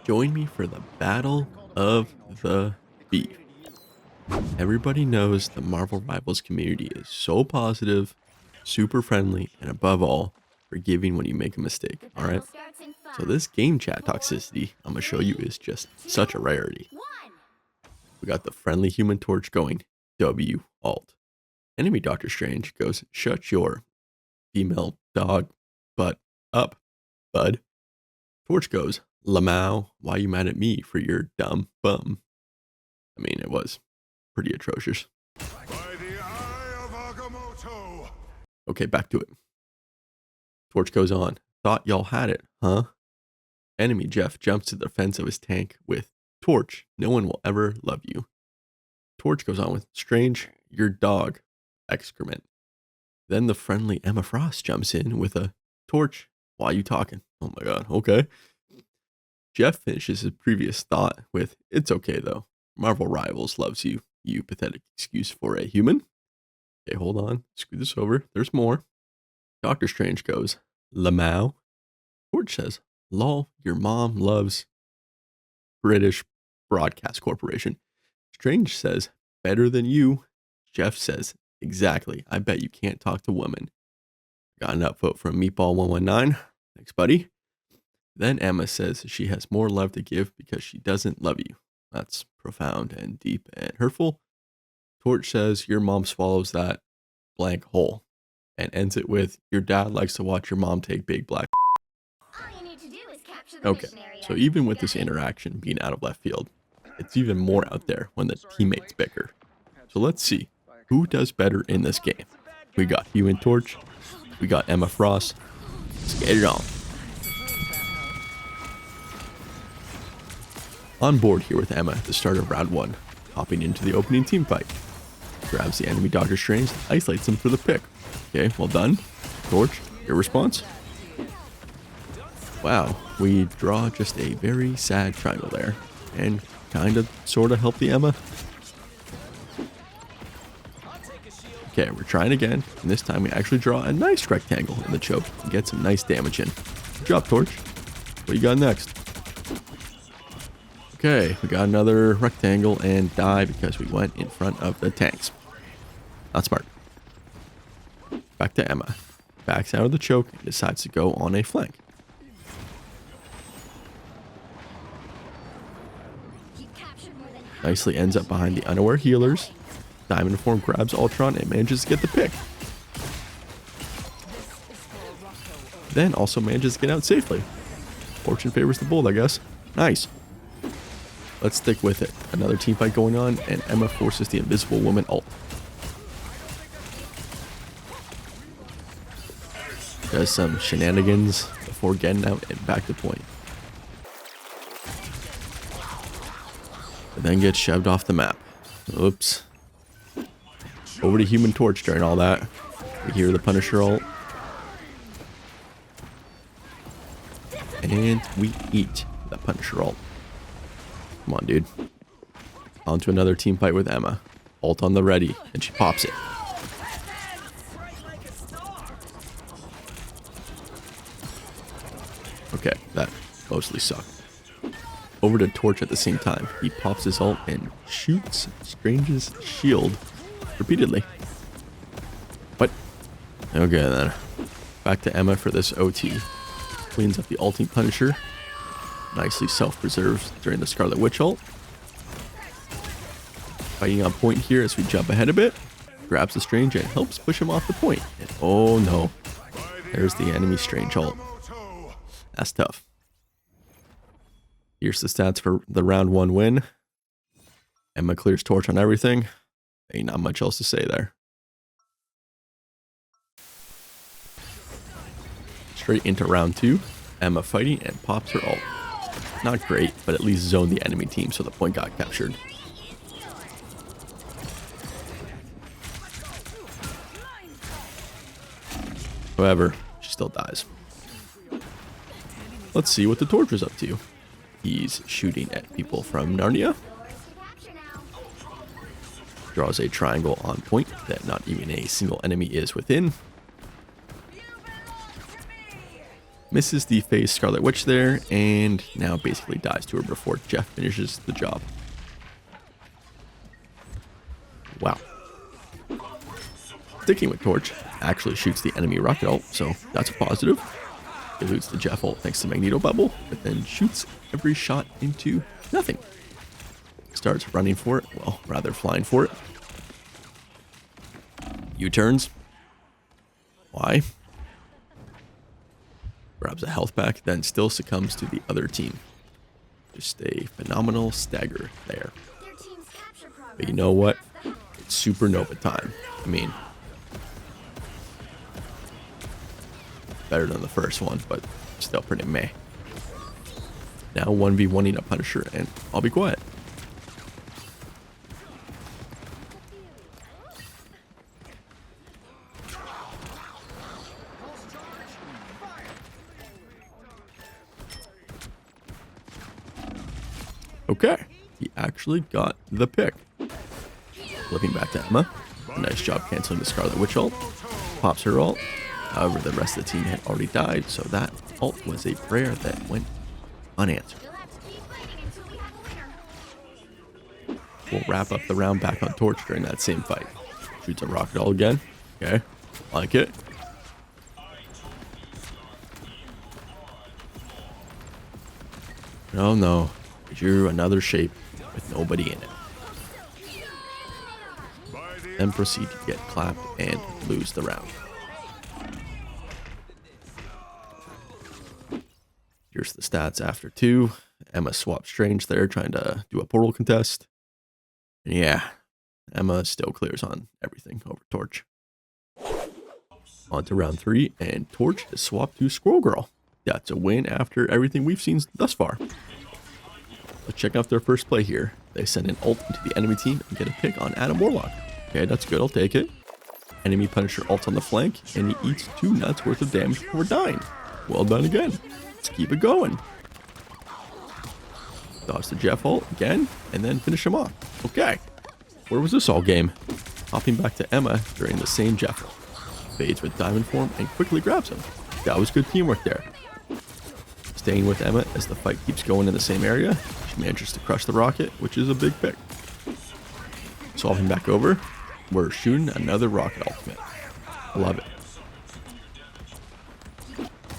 Join me for the Battle of the Beef. Everybody knows the Marvel Rivals community is so positive, super friendly, and above all, forgiving when you make a mistake, alright? So this game chat toxicity I'm gonna show you is just such a rarity. We got the friendly Human Torch going, W alt. Enemy Doctor Strange goes, shut your female dog butt up, bud. Torch goes, Lamau, why you mad at me for your dumb bum? I mean, it was pretty atrocious. Okay, back to it. Torch goes on, thought y'all had it, huh? Enemy Jeff jumps to the defense of his tank with, Torch, no one will ever love you. Torch goes on with, Strange, your dog, excrement. Then the friendly Emma Frost jumps in with a, Torch, why you talking? Oh my god, okay. Jeff finishes his previous thought with, it's okay though. Marvel Rivals loves you, you pathetic excuse for a human. Okay, hold on, screw this over, there's more. Doctor Strange goes, Lamau. Torch says, lol, your mom loves British Broadcast Corporation. Strange says, better than you. Jeff says, exactly, I bet you can't talk to women. Got an upvote from Meatball119. Thanks, buddy. Then Emma says she has more love to give because she doesn't love you. That's profound and deep and hurtful. Torch says your mom swallows that blank hole and ends it with your dad likes to watch your mom take big black. Okay, so even with this interaction being out of left field, it's even more out there when the teammates bicker. So let's see, who does better in this game? We got Human Torch, we got Emma Frost. Let's get it on. On board here with Emma at the start of round 1, hopping into the opening team fight. Grabs the enemy Doctor Strange, isolates him for the pick. Okay, well done. Torch, your response? Wow, we draw just a very sad triangle there, and kinda sorta help the Emma. Okay, we're trying again, and this time we actually draw a nice rectangle in the choke and get some nice damage in. Good job, Torch. What do you got next? Okay, we got another rectangle and die because we went in front of the tanks. Not smart. Back to Emma. Backs out of the choke and decides to go on a flank. Nicely ends up behind the unaware healers. Diamond Form grabs Ultron and manages to get the pick. Then also manages to get out safely. Fortune favors the bold, I guess. Nice. Let's stick with it. Another team fight going on, and Emma forces the Invisible Woman ult. Does some shenanigans before getting out and back to point. But then gets shoved off the map. Oops. Over to Human Torch during all that. We hear the Punisher ult. And we eat the Punisher ult. Come on, dude. On to another team fight with Emma. Ult on the ready, and she pops it. Okay, that mostly sucked. Over to Torch at the same time. He pops his ult and shoots Strange's shield repeatedly. What? Okay then. Back to Emma for this OT. Cleans up the ulting Punisher. Nicely self-preserves during the Scarlet Witch ult. Fighting on point here as we jump ahead a bit. Grabs the Strange and helps push him off the point. And oh no. There's the enemy Strange ult. That's tough. Here's the stats for the round 1 win. Emma clears Torch on everything. Ain't not much else to say there. Straight into round 2. Emma fighting and pops her ult. Not great, but at least zoned the enemy team so the point got captured. However, she still dies. Let's see what the Torch is up to. He's shooting at people from Narnia. Draws a triangle on point that not even a single enemy is within. Misses the phase Scarlet Witch there, and now basically dies to her before Jeff finishes the job. Wow. Sticking with Torch, actually shoots the enemy rocket ult, so that's a positive. Eludes the Jeff ult thanks to Magneto Bubble, but then shoots every shot into nothing. Starts running for it, well, rather flying for it. U-turns. Why? Grabs a health pack, then still succumbs to the other team. Just a phenomenal stagger there. But you know what? It's supernova time. I mean, better than the first one, but still pretty meh. Now 1v1ing a Punisher, and I'll be quiet. Okay, he actually got the pick. Flipping back to Emma. Nice job canceling the Scarlet Witch ult. Pops her ult. However, the rest of the team had already died, so that ult was a prayer that went unanswered. We'll wrap up the round back on Torch during that same fight. Shoots a rocket ult again. Okay, like it. Oh no. Drew another shape with nobody in it. Then proceed to get clapped and lose the round. Here's the stats after 2. Emma swapped Strange there, trying to do a portal contest. And yeah, Emma still clears on everything over Torch. On to round 3, and Torch is swapped to Squirrel Girl. That's a win after everything we've seen thus far. Let's check out their first play here. They send an ult into the enemy team and get a pick on Adam Warlock. Okay, that's good. I'll take it. Enemy Punisher ult on the flank, and he eats 2 nuts worth of damage before dying. Well done again. Let's keep it going. Dodge the Jeff ult again, and then finish him off. Okay. Where was this all game? Hopping back to Emma during the same Jeff ult. Fades with Diamond form and quickly grabs him. That was good teamwork there. Staying with Emma as the fight keeps going in the same area. She manages to crush the rocket, which is a big pick. Swapping back over. We're shooting another rocket ultimate. Love it.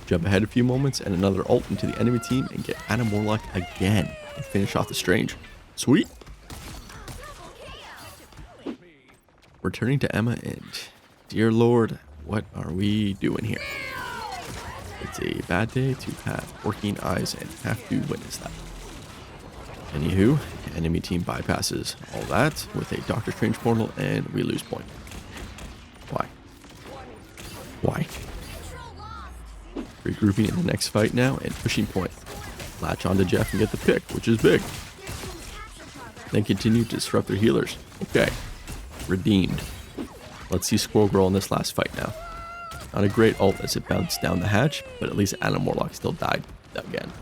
Jump ahead a few moments and another ult into the enemy team and get Adam Warlock again and finish off the Strange. Sweet. Returning to Emma, and dear Lord, what are we doing here? It's a bad day to have working eyes and have to witness that. Anywho, enemy team bypasses all that with a Doctor Strange portal, and we lose point. Why? Why? Regrouping in the next fight now and pushing point. Latch onto Jeff and get the pick, which is big. Then continue to disrupt their healers. Okay. Redeemed. Let's see Squirrel Girl in this last fight now. Not a great ult as it bounced down the hatch, but at least Adam Warlock still died again.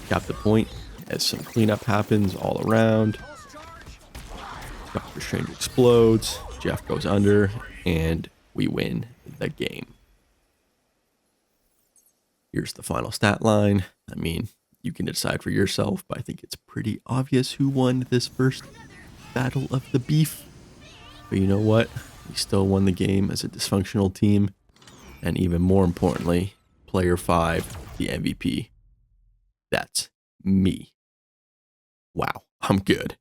Cap the point as some cleanup happens all around. Doctor Strange explodes, Jeff goes under, and we win the game. Here's the final stat line. I mean, you can decide for yourself, but I think it's pretty obvious who won this first battle of the beef. But you know what? We still won the game as a dysfunctional team. And even more importantly, player 5, the MVP. That's me. Wow, I'm good.